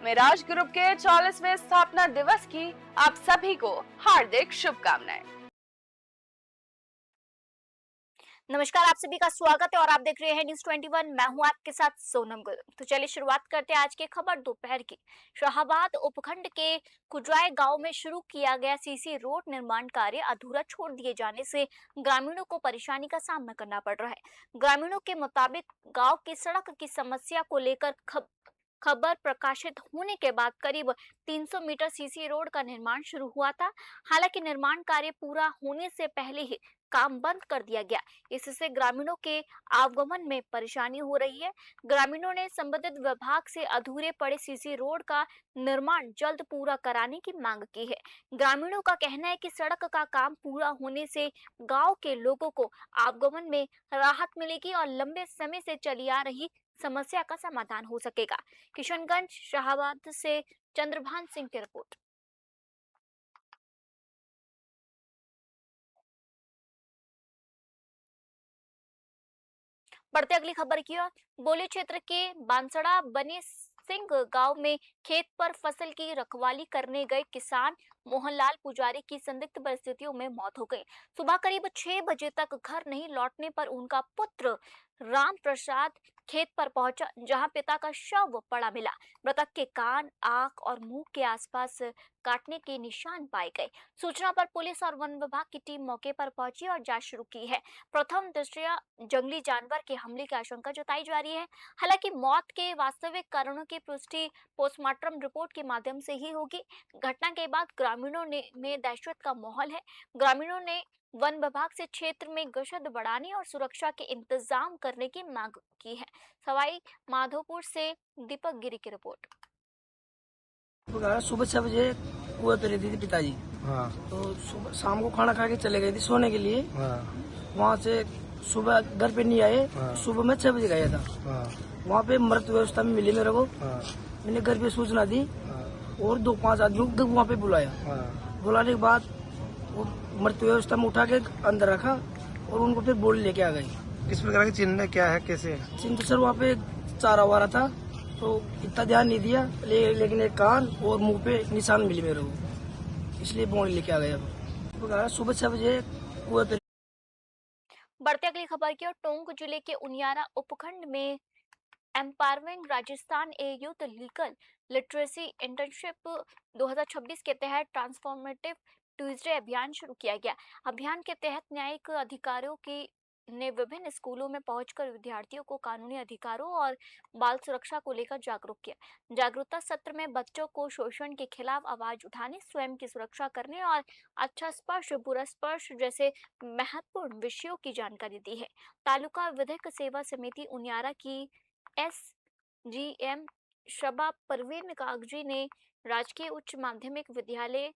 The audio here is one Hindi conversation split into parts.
मिराज ग्रुप के 40वें स्थापना दिवस की आप सभी को हार्दिक शुभकामनाएं। नमस्कार, आप सभी का स्वागत है और आप देख रहे हैं न्यूज़ 21। मैं हूं आपके साथ सोनम गुल। तो चलिए शुरुआत करते हैं आज की खबर दोपहर की। शाहाबाद उपखंड के कुजराय गांव में शुरू किया गया सीसी रोड निर्माण कार्य अधूरा छोड़ दिए जाने से ग्रामीणों को परेशानी का सामना करना पड़ रहा है। ग्रामीणों के मुताबिक गांव की सड़क की समस्या को लेकर खबर प्रकाशित होने के बाद करीब 300 मीटर सीसी रोड का निर्माण शुरू हुआ था। हालांकि निर्माण कार्य पूरा होने से पहले ही काम बंद कर दिया गया। इससे ग्रामीणों के आवागमन में परेशानी हो रही है। ग्रामीणों ने संबंधित विभाग से अधूरे पड़े सीसी रोड का निर्माण जल्द पूरा कराने की मांग की है। ग्रामीणों का कहना है कि सड़क का काम पूरा होने से गांव के लोगों को आवागमन में राहत मिलेगी और लंबे समय से चली आ रही समस्या का समाधान हो सकेगा। किशनगंज शाहाबाद से चंद्रभान सिंह की रिपोर्ट। बढ़ते अगली खबर की ओर। बोली क्षेत्र के बांसड़ा बने सिंह गांव में खेत पर फसल की रखवाली करने गए किसान मोहनलाल पुजारी की संदिग्ध परिस्थितियों में मौत हो गई। सुबह करीब 6 बजे तक घर नहीं लौटने पर उनका पुत्र राम प्रसाद खेत पर पहुंचा, जहां पिता का शव पड़ा मिला। मृतक के कान, आंख और मुंह के आसपास काटने के निशान पाए गए। सूचना पर पुलिस और वन विभाग की टीम मौके पर पहुंची और जांच शुरू की है। प्रथम दृष्टया जंगली जानवर के हमले की आशंका जताई जा रही है। हालांकि मौत के वास्तविक कारणों की पुष्टि पोस्टमार्टम रिपोर्ट के माध्यम से ही होगी। घटना के बाद ग्रामीणों में दहशत का माहौल है। ग्रामीणों ने वन विभाग से क्षेत्र में गश्त बढ़ाने और सुरक्षा के इंतजाम करने की मांग की है। सवाई माधोपुर से दीपक गिरी की रिपोर्ट। सुबह 6 बजे कुएं पे रहती थी पिताजी। हाँ। तो सुबह शाम को खाना खा के चले गए थे सोने के लिए। हाँ। वहाँ से सुबह घर पे नहीं आए। हाँ। सुबह में 6 बजे गया था। हाँ। वहाँ पे मृत व्यवस्था में मिली मेरे को। हाँ। मैंने घर पे सूचना दी हाँ। और 2-5 आदमियों को वहाँ पे बुलाया। हाँ। बुलाने के बाद वो मृत व्यवस्था में उठा के अंदर रखा और उनको फिर बोल लेके आ गई। किस प्रकार के चिन्ह क्या है, कैसे? चिंता सर वहाँ पे चारा वारा था तो इतना ध्यान नहीं दिया, लेकिन एक कान और मुंह पे निशान मिले मेरे को, इसलिए बोल लेके आ गया। सुबह 6 बजे कुएं पे। बढ़ते अगली खबर की ओर। टोंक जिले के उनियारा उपखंड में एम्पावरिंग राजस्थान ए यूथ लीगल लिटरेसी इंटर्नशिप 2026 के तहत ट्रांसफॉर्मेटिव ट्यूसडे अभियान शुरू किया गया। अभियान के तहत न्यायिक अधिकारियों की ने विभिन्न स्कूलों में पहुंचकर विद्यार्थियों को कानूनी अधिकारों और बाल सुरक्षा को लेकर जागरूक किया। जागरूकता सत्र में बच्चों को शोषण के खिलाफ आवाज उठाने, स्वयं की सुरक्षा करने और अच्छा स्पर्श बुरा स्पर्श जैसे महत्वपूर्ण विषयों की जानकारी दी है। तालुका विधिक सेवा समिति उनियारा की एसजीएम शबा परवीन कागजी ने राजकीय उच्च माध्यमिक विद्यालय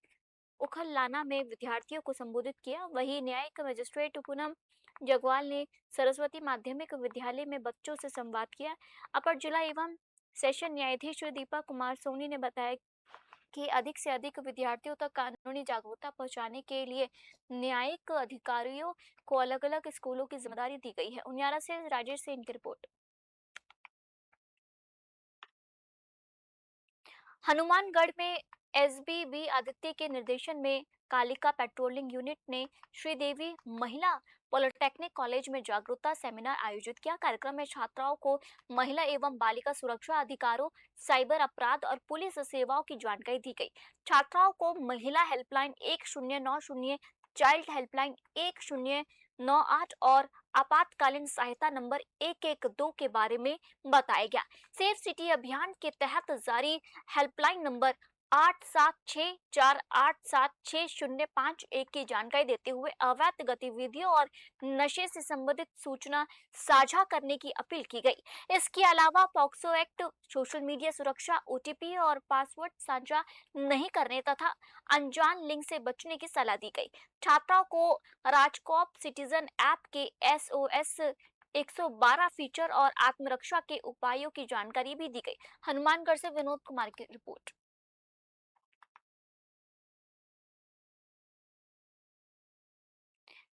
उखललाना में विद्यार्थियों को संबोधित किया। वहीं न्यायिक मजिस्ट्रेट पूनम जगवाल ने सरस्वती माध्यमिक विद्यालय में बच्चों से संवाद किया। अपर जिला एवं सेशन न्यायाधीश दीपक कुमार सोनी ने बताया कि अधिक से अधिक विद्यार्थियों तक कानूनी जागरूकता पहुंचाने के लिए न्यायिक अधिकारियों को अलग अलग स्कूलों की जिम्मेदारी दी गई है। उनियारा से राजेश सेन की रिपोर्ट। हनुमानगढ़ में एसबीबी आदित्य के निर्देशन में कालिका पेट्रोलिंग यूनिट ने श्रीदेवी महिला पॉलिटेक्निक कॉलेज में जागरूकता सेमिनार आयोजित किया। कार्यक्रम में छात्राओं को महिला एवं बालिका सुरक्षा अधिकारों, साइबर अपराध और पुलिस सेवाओं की जानकारी दी गई। छात्राओं को महिला हेल्पलाइन 1090, चाइल्ड हेल्पलाइन 1098 और आपातकालीन सहायता नंबर 112 के बारे में बताया गया। सेफ सिटी अभियान के तहत जारी हेल्पलाइन नंबर 8764876051 की जानकारी देते हुए अवैध गतिविधियों और नशे से संबंधित सूचना साझा करने की अपील की गई। इसके अलावा पॉक्सो एक्ट, सोशल मीडिया सुरक्षा, ओटीपी और पासवर्ड साझा नहीं करने तथा अनजान लिंक से बचने की सलाह दी गई। छात्राओं को राजकॉप सिटीजन ऐप के एसओएस 112 फीचर और आत्मरक्षा के उपायों की जानकारी भी दी गई। हनुमानगढ़ से विनोद कुमार की रिपोर्ट।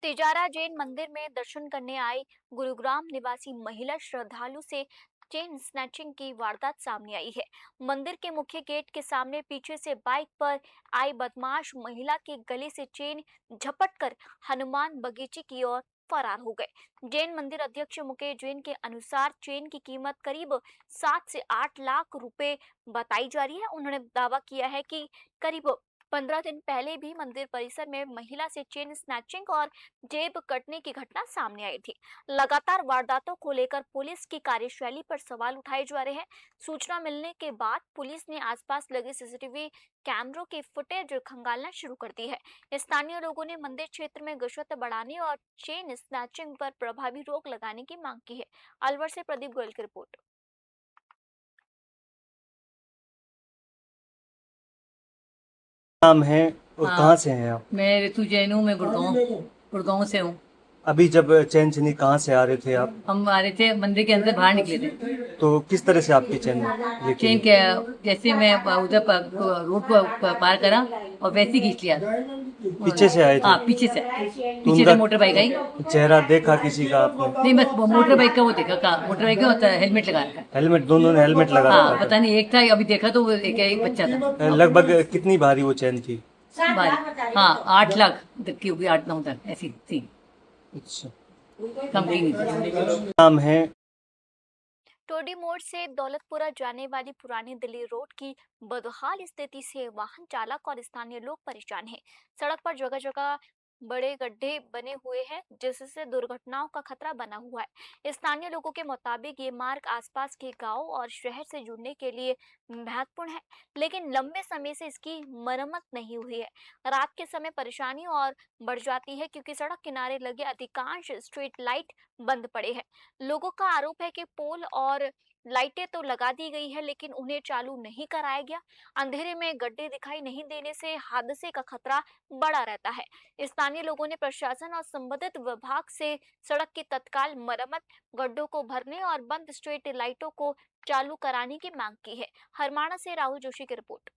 तिजारा जैन मंदिर में दर्शन करने आई गुरुग्राम निवासी महिला श्रद्धालु से चेन स्नैचिंग की वारदात सामने आई है। मंदिर के मुख्य गेट के सामने पीछे से बाइक पर आई बदमाश महिला के गले से चेन झपटकर हनुमान बगीचे की ओर फरार हो गए। जैन मंदिर अध्यक्ष मुकेश जैन के अनुसार चेन की कीमत करीब 7 से 8 लाख रुपए बताई जा रही है। उन्होंने दावा किया है कि करीब 15 दिन पहले भी मंदिर परिसर में महिला से चेन स्नैचिंग और जेब कटने की घटना सामने आई थी। लगातार वारदातों को लेकर पुलिस की कार्यशैली पर सवाल उठाए जा रहे हैं। सूचना मिलने के बाद पुलिस ने आसपास लगे सीसीटीवी कैमरों की फुटेज खंगालना शुरू कर दी है। स्थानीय लोगों ने मंदिर क्षेत्र में गश्त बढ़ाने और चेन स्नैचिंग पर प्रभावी रोक लगाने की मांग की है। अलवर से प्रदीप गोयल की रिपोर्ट। नाम है और हाँ। कहाँ से हैं आप? मैं ऋतु जैन हूँ। मैं गुड़गांव से हूँ। अभी जब चैन चनी कहाँ से आ रहे थे आप? हम आ रहे थे मंदिर के अंदर, बाहर निकले थे। तो किस तरह से आपकी चैन लेके चेन गए? के जैसे मैं उधर रोड पर पार करा और वैसे ही खींच लिया। पीछे से आए हाँ, थे? पीछे से उनका मोटर बाइक आई। चेहरा देखा किसी का आपने? नहीं, बस वो मोटर बाइक का वो देखा। का मोटर बाइक का होता है, हेलमेट लगा रखा है। हेलमेट, दोनों ने हेलमेट लगा हाँ, रखा पता नहीं एक था, अभी देखा तो वो एक बच्चा था। था। लगभग कितनी भारी वो चैन थी? हाँ, 8 लाख तक की होगी, 8-9 तक ऐसी थी, अच्छा, कम की नहीं थी। नाम है टोडी मोड़ से दौलतपुरा जाने वाली पुरानी दिल्ली रोड की बदहाल स्थिति से वाहन चालक और स्थानीय लोग परेशान हैं। सड़क पर जगह जगह बड़े गड्ढे बने हुए हैं, जिससे दुर्घटनाओं का खतरा बना हुआ है। स्थानीय लोगों के मुताबिक ये मार्ग आसपास के गांव और शहर से जुड़ने के लिए महत्वपूर्ण है, लेकिन लंबे समय से इसकी मरम्मत नहीं हुई है। रात के समय परेशानी और बढ़ जाती है क्योंकि सड़क किनारे लगे अधिकांश स्ट्रीट लाइट बंद पड़े हैं। लोगों का आरोप है कि पोल और लाइटें तो लगा दी गई है, लेकिन उन्हें चालू नहीं कराया गया। अंधेरे में गड्ढे दिखाई नहीं देने से हादसे का खतरा बढ़ा रहता है। स्थानीय लोगों ने प्रशासन और संबंधित विभाग से सड़क की तत्काल मरम्मत, गड्ढों को भरने और बंद स्ट्रीट लाइटों को चालू कराने की मांग की है। हरमाणा से राहुल जोशी की रिपोर्ट।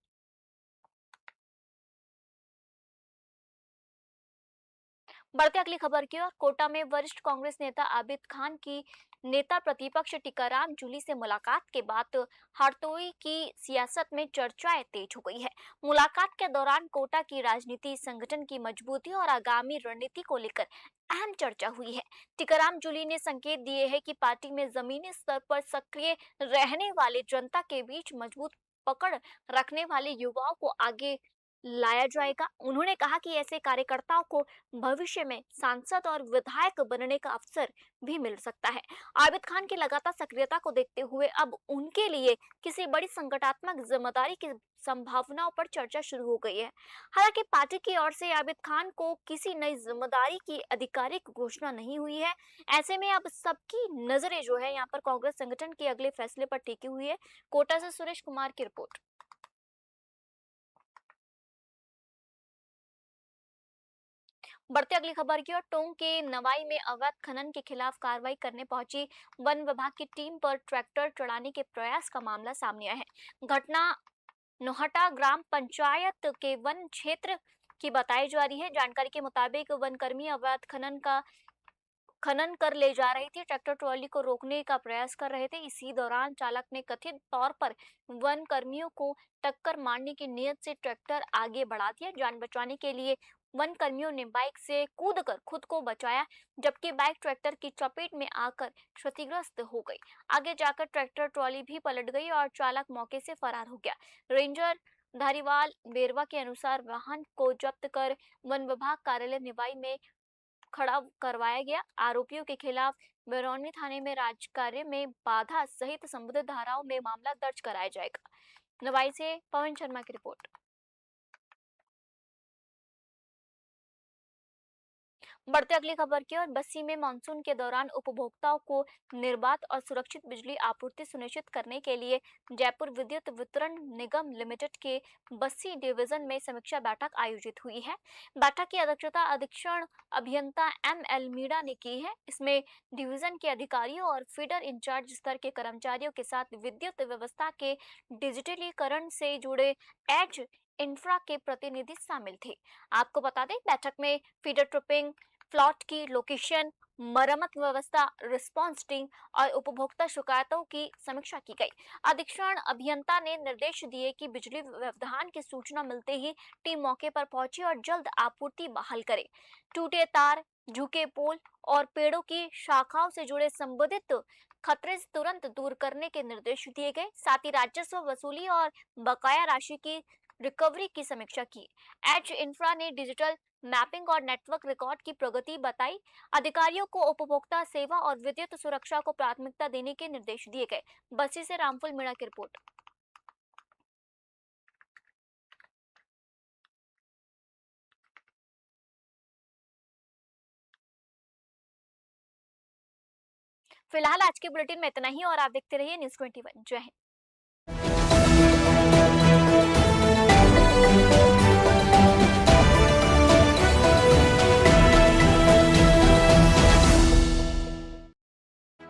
बढ़ते अगली खबर की ओर। कोटा में वरिष्ठ कांग्रेस नेता आबिद खान की नेता प्रतिपक्ष टीकाराम जूली से मुलाकात के बाद हरदोई की सियासत में चर्चाएं तेज हो गई है। मुलाकात के दौरान कोटा की राजनीति, संगठन की मजबूती और आगामी रणनीति को लेकर अहम चर्चा हुई है। टीकाराम जूली ने संकेत दिए हैं कि पार्टी में जमीनी स्तर पर सक्रिय रहने वाले जनता के बीच मजबूत पकड़ रखने वाले युवाओं को आगे लाया जाएगा। उन्होंने कहा कि ऐसे कार्यकर्ताओं को भविष्य में सांसद और विधायक बनने का अवसर भी मिल सकता है। आबिद खान की लगातार सक्रियता को देखते हुए अब उनके लिए किसी बड़ी संगठनात्मक जिम्मेदारी की संभावनाओं पर चर्चा शुरू हो गई है। हालांकि पार्टी की ओर से आबिद खान को किसी नई जिम्मेदारी की आधिकारिक घोषणा नहीं हुई है। ऐसे में अब सबकी नजरें जो है यहाँ पर कांग्रेस संगठन के अगले फैसले पर टिकी हुई है। कोटा से सुरेश कुमार की रिपोर्ट। बढ़ते अगली खबर की ओर। टोंक के नवाई में अवैध खनन के खिलाफ कार्रवाई करने पहुंची वन विभाग की टीम पर ट्रैक्टर चढ़ाने के प्रयास का मामला सामने आया है। घटना नोहटा ग्राम पंचायत के वन क्षेत्र की बताई जा रही है। जानकारी के मुताबिक वन कर्मी अवैध खनन कर ले जा रही थी। ट्रैक्टर ट्रॉली को रोकने का प्रयास कर रहे थे। इसी दौरान चालक ने कथित तौर पर वन कर्मियों को टक्कर मारने की नीयत से ट्रैक्टर आगे बढ़ा दिया। जान बचाने के लिए वन कर्मियों ने बाइक से कूदकर खुद को बचाया, जबकि बाइक ट्रैक्टर की चपेट में आकर क्षतिग्रस्त हो गई। आगे जाकर ट्रैक्टर ट्रॉली भी पलट गई और चालक मौके से फरार हो गया। रेंजर धारीवाल बेरवा के अनुसार वाहन को जब्त कर वन विभाग कार्यालय निवाई में खड़ा करवाया गया। आरोपियों के खिलाफ बरौनी थाने में राजकार्य में बाधा सहित संबंधित धाराओं में मामला दर्ज कराया जाएगा। नवाई से पवन शर्मा की रिपोर्ट। बढ़ते अगली खबर की ओर। बस्सी में मानसून के दौरान उपभोक्ताओं को निर्बाध और सुरक्षित बिजली आपूर्ति सुनिश्चित करने के लिए जयपुर विद्युत वितरण निगम लिमिटेड के बस्सी डिवीजन में समीक्षा बैठक आयोजित हुई है। बैठक की अध्यक्षता अधीक्षण अभियंता ML मीणा ने की है। इसमें डिवीजन के अधिकारियों और फीडर इंचार्ज स्तर के कर्मचारियों के साथ विद्युत व्यवस्था के डिजिटलीकरण से जुड़े एज इंफ्रा के प्रतिनिधि शामिल थे। आपको बता दें, बैठक में फीडर ट्रिपिंग, प्लॉट की लोकेशन मरम्मत व्यवस्था, रिस्पांस टीम और उपभोक्ता शिकायतों की समीक्षा की गई। अधीक्षण अभियंता ने निर्देश दिए कि बिजली व्यवधान की सूचना मिलते ही टीम मौके पर पहुंचे और जल्द आपूर्ति बहाल करे। टूटे तार, झुके पोल और पेड़ों की शाखाओं से जुड़े संबंधित खतरे से तुरंत दूर करने के निर्देश दिए गए। साथ ही राजस्व वसूली और बकाया राशि की रिकवरी की समीक्षा की। एज इंफ्रा ने डिजिटल मैपिंग और नेटवर्क रिकॉर्ड की प्रगति बताई। अधिकारियों को उपभोक्ता सेवा और विद्युत सुरक्षा को प्राथमिकता देने के निर्देश दिए गए। बस्सी से रामफुल मीणा की रिपोर्ट। फिलहाल आज के बुलेटिन में इतना ही और आप देखते रहिए न्यूज़ 21। जय हिंद।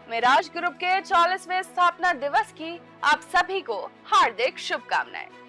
मिराज ग्रुप के 40वें स्थापना दिवस की आप सभी को हार्दिक शुभकामनाएं।